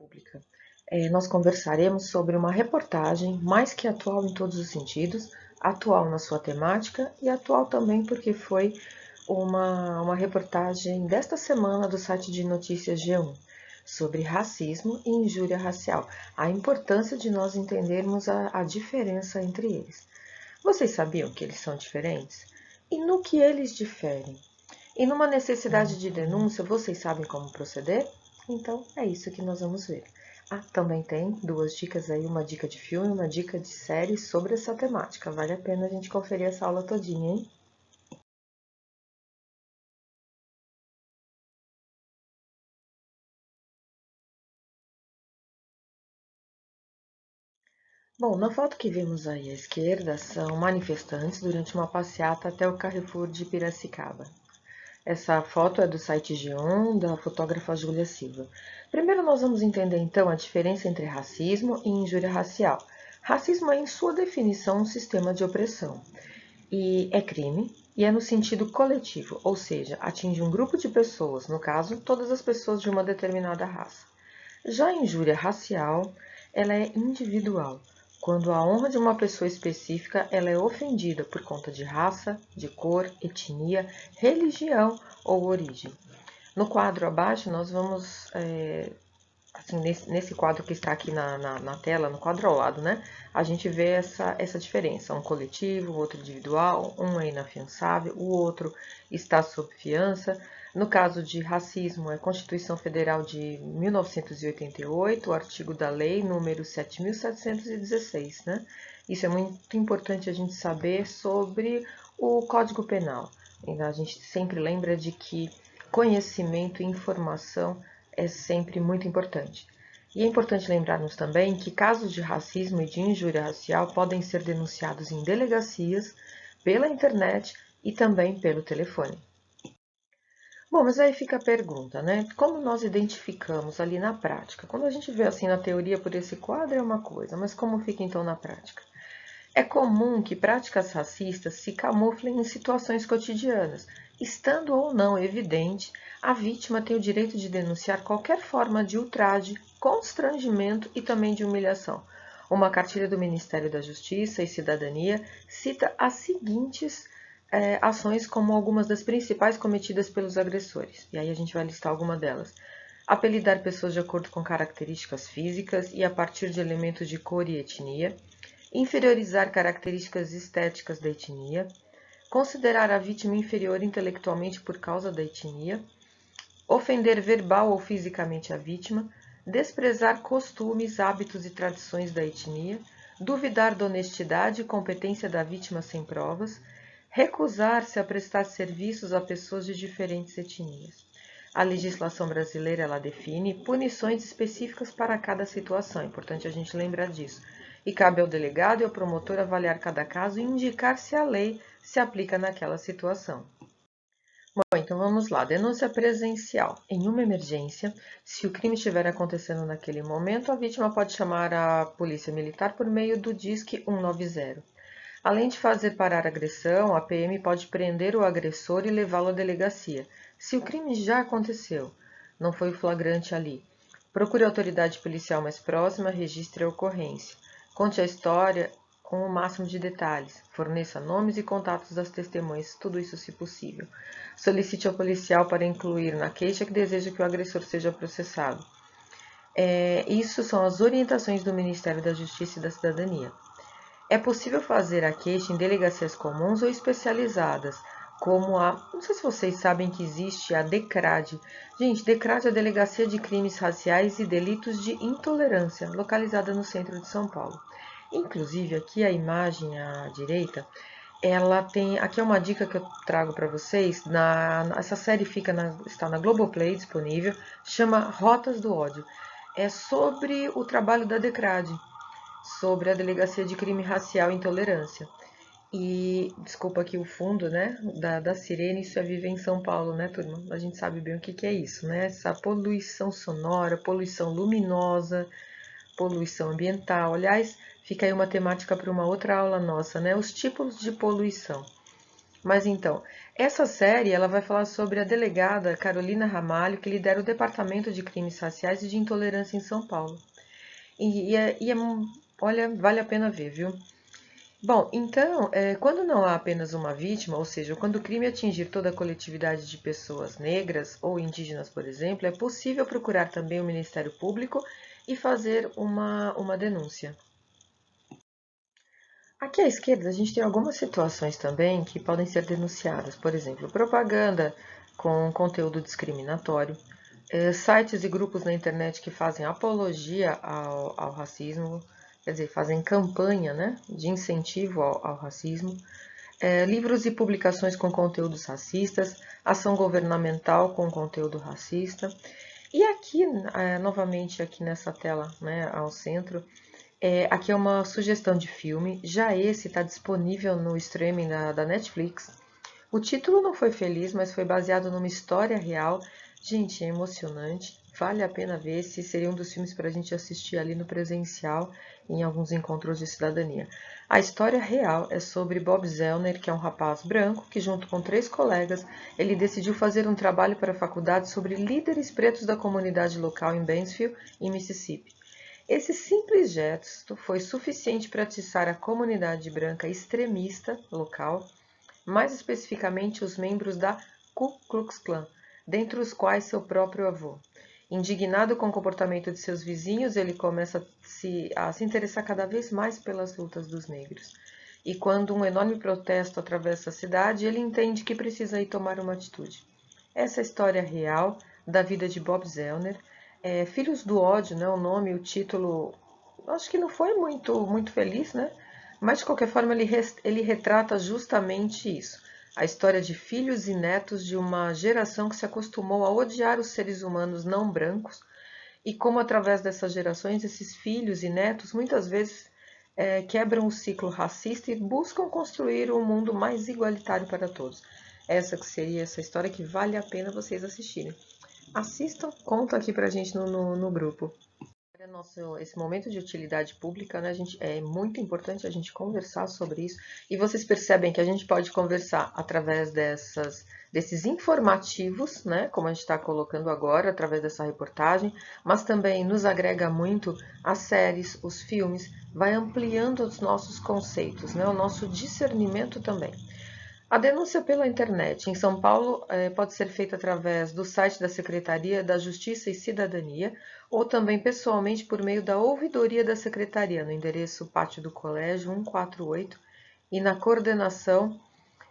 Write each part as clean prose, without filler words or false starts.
Pública. Nós conversaremos sobre uma reportagem mais que atual em todos os sentidos, atual na sua temática e atual também porque foi uma reportagem desta semana do site de notícias G1 sobre racismo e injúria racial, a importância de nós entendermos a diferença entre eles. Vocês sabiam que eles são diferentes? E no que eles diferem? E numa necessidade de denúncia, vocês sabem como proceder? Então é isso que nós vamos ver. Também tem duas dicas aí, uma dica de filme e uma dica de série sobre essa temática. Vale a pena a gente conferir essa aula todinha, hein? Bom, na foto que vemos aí à esquerda são manifestantes durante uma passeata até o Carrefour de Piracicaba. Essa foto é do site G1, da fotógrafa Júlia Silva. Primeiro nós vamos entender então a diferença entre racismo e injúria racial. Racismo é, em sua definição, um sistema de opressão. E é crime, e é no sentido coletivo, ou seja, atinge um grupo de pessoas, no caso, todas as pessoas de uma determinada raça. Já a injúria racial, ela é individual, quando a honra de uma pessoa específica ela é ofendida por conta de raça, de cor, etnia, religião ou origem. No quadro abaixo, nós vamos, assim, nesse quadro que está aqui na tela, no quadro ao lado, né? A gente vê essa diferença, um coletivo, o outro individual, um é inafiançável, o outro está sob fiança. No caso de racismo, é a Constituição Federal de 1988, o artigo da lei número 7.716, né? Isso é muito importante a gente saber sobre o Código Penal. A gente sempre lembra de que conhecimento e informação é sempre muito importante. E é importante lembrarmos também que casos de racismo e de injúria racial podem ser denunciados em delegacias, pela internet e também pelo telefone. Bom, mas aí fica a pergunta, né? Como nós identificamos ali na prática? Quando a gente vê assim na teoria por esse quadro é uma coisa, mas como fica então na prática? É comum que práticas racistas se camuflem em situações cotidianas. Estando ou não evidente, a vítima tem o direito de denunciar qualquer forma de ultraje, constrangimento e também de humilhação. Uma cartilha do Ministério da Justiça e Cidadania cita as seguintes ações como algumas das principais cometidas pelos agressores. E aí a gente vai listar alguma delas. Apelidar pessoas de acordo com características físicas e a partir de elementos de cor e etnia, inferiorizar características estéticas da etnia, considerar a vítima inferior intelectualmente por causa da etnia, ofender verbal ou fisicamente a vítima, desprezar costumes, hábitos e tradições da etnia, duvidar da honestidade e competência da vítima sem provas, recusar-se a prestar serviços a pessoas de diferentes etnias. A legislação brasileira ela define punições específicas para cada situação, é importante a gente lembrar disso. E cabe ao delegado e ao promotor avaliar cada caso e indicar se a lei se aplica naquela situação. Bom, então vamos lá. Denúncia presencial. Em uma emergência, se o crime estiver acontecendo naquele momento, a vítima pode chamar a polícia militar por meio do Disque 190. Além de fazer parar a agressão, a PM pode prender o agressor e levá-lo à delegacia. Se o crime já aconteceu, não foi o flagrante ali, procure a autoridade policial mais próxima, registre a ocorrência. Conte a história com o máximo de detalhes. Forneça nomes e contatos das testemunhas, tudo isso se possível. Solicite ao policial para incluir na queixa que deseja que o agressor seja processado. Isso são as orientações do Ministério da Justiça e da Cidadania. É possível fazer a queixa em delegacias comuns ou especializadas, como a... Não sei se vocês sabem que existe a DECRAD. Gente, DECRAD é a Delegacia de Crimes Raciais e Delitos de Intolerância, localizada no centro de São Paulo. Inclusive, aqui a imagem à direita, ela tem... Aqui é uma dica que eu trago para vocês. Essa série está na Globoplay disponível, chama Rotas do Ódio. É sobre o trabalho da DECRAD, sobre a Delegacia de Crime Racial e Intolerância. E, desculpa aqui o fundo, né, da sirene, isso é viver em São Paulo, né, turma? A gente sabe bem o que é isso, né? Essa poluição sonora, poluição luminosa, poluição ambiental. Aliás, fica aí uma temática para uma outra aula nossa, né? Os tipos de poluição. Mas então, essa série ela vai falar sobre a delegada Carolina Ramalho, que lidera o Departamento de Crimes Raciais e de Intolerância em São Paulo. Olha, vale a pena ver, viu? Bom, então, quando não há apenas uma vítima, ou seja, quando o crime atingir toda a coletividade de pessoas negras ou indígenas, por exemplo, é possível procurar também o Ministério Público e fazer uma denúncia. Aqui à esquerda, a gente tem algumas situações também que podem ser denunciadas. Por exemplo, propaganda com conteúdo discriminatório, sites e grupos na internet que fazem apologia ao racismo, quer dizer, fazem campanha, né, de incentivo ao racismo, livros e publicações com conteúdos racistas, ação governamental com conteúdo racista. E aqui, novamente aqui nessa tela, né, ao centro, aqui é uma sugestão de filme. Já esse está disponível no streaming da Netflix. O título não foi feliz, mas foi baseado numa história real. Gente, é emocionante. Vale a pena ver. Esse seria um dos filmes para a gente assistir ali no presencial, em alguns encontros de cidadania. A história real é sobre Bob Zellner, que é um rapaz branco que, junto com 3 colegas, ele decidiu fazer um trabalho para a faculdade sobre líderes pretos da comunidade local em Banksville, em Mississippi. Esse simples gesto foi suficiente para atiçar a comunidade branca extremista local, mais especificamente os membros da Ku Klux Klan, dentre os quais seu próprio avô. Indignado com o comportamento de seus vizinhos, ele começa a se interessar cada vez mais pelas lutas dos negros. E quando um enorme protesto atravessa a cidade, ele entende que precisa ir tomar uma atitude. Essa é a história real da vida de Bob Zellner. Filhos do Ódio, né, o nome, o título, acho que não foi muito feliz, né? Mas de qualquer forma ele retrata justamente isso. A história de filhos e netos de uma geração que se acostumou a odiar os seres humanos não brancos e como através dessas gerações esses filhos e netos muitas vezes quebram o ciclo racista e buscam construir um mundo mais igualitário para todos. Essa que seria essa história que vale a pena vocês assistirem. Assistam, conta aqui pra gente no grupo. Esse momento de utilidade pública, né, é muito importante a gente conversar sobre isso. E vocês percebem que a gente pode conversar através desses informativos, né, como a gente está colocando agora, através dessa reportagem, mas também nos agrega muito as séries, os filmes, vai ampliando os nossos conceitos, né, o nosso discernimento também. A denúncia pela internet em São Paulo pode ser feita através do site da Secretaria da Justiça e Cidadania ou também pessoalmente por meio da ouvidoria da Secretaria, no endereço Pátio do Colégio 148 e na coordenação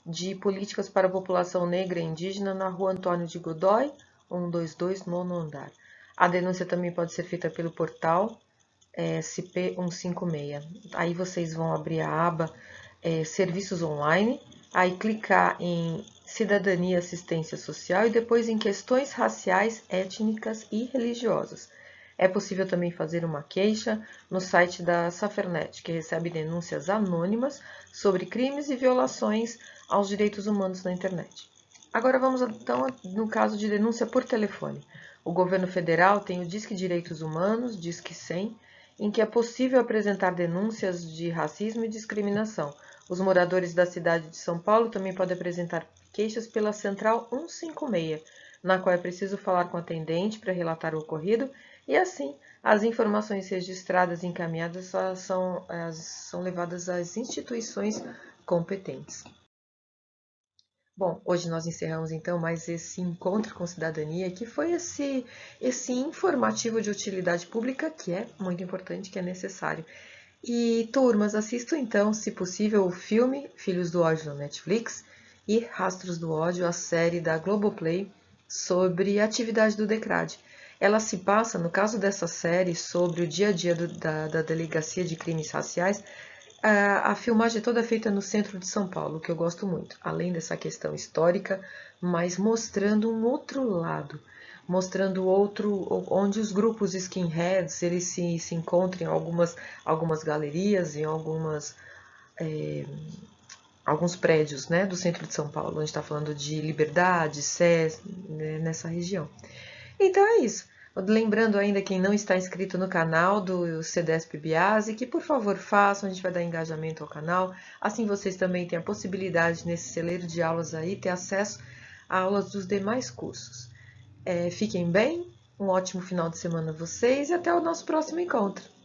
de políticas para a população negra e indígena na Rua Antônio de Godoy, 122, nono andar. A denúncia também pode ser feita pelo portal SP156. Aí vocês vão abrir a aba Serviços Online, aí clicar em Cidadania e Assistência Social e depois em Questões Raciais, Étnicas e Religiosas. É possível também fazer uma queixa no site da Safernet, que recebe denúncias anônimas sobre crimes e violações aos direitos humanos na internet. Agora vamos então no caso de denúncia por telefone. O governo federal tem o Disque Direitos Humanos, Disque 100, em que é possível apresentar denúncias de racismo e discriminação. Os moradores da cidade de São Paulo também podem apresentar queixas pela Central 156, na qual é preciso falar com o atendente para relatar o ocorrido e, assim, as informações registradas e encaminhadas são levadas às instituições competentes. Bom, hoje nós encerramos então mais esse encontro com cidadania, que foi esse informativo de utilidade pública que é muito importante, que é necessário. E turmas, assistam então, se possível, o filme Filhos do Ódio na Netflix e Rastros do Ódio, a série da Globoplay sobre a atividade do DECRAD. Ela se passa, no caso dessa série, sobre o dia a dia da Delegacia de Crimes Raciais. A filmagem toda é feita no centro de São Paulo, que eu gosto muito, além dessa questão histórica, mas mostrando um outro lado, mostrando onde os grupos skinheads eles se encontram em algumas galerias, em alguns prédios, né, do centro de São Paulo, onde está falando de Liberdade, Sé, né, nessa região. Então é isso. Lembrando ainda quem não está inscrito no canal do CDESP Biase, que por favor façam, a gente vai dar engajamento ao canal. Assim vocês também têm a possibilidade nesse celeiro de aulas aí, ter acesso a aulas dos demais cursos. Fiquem bem, um ótimo final de semana a vocês e até o nosso próximo encontro.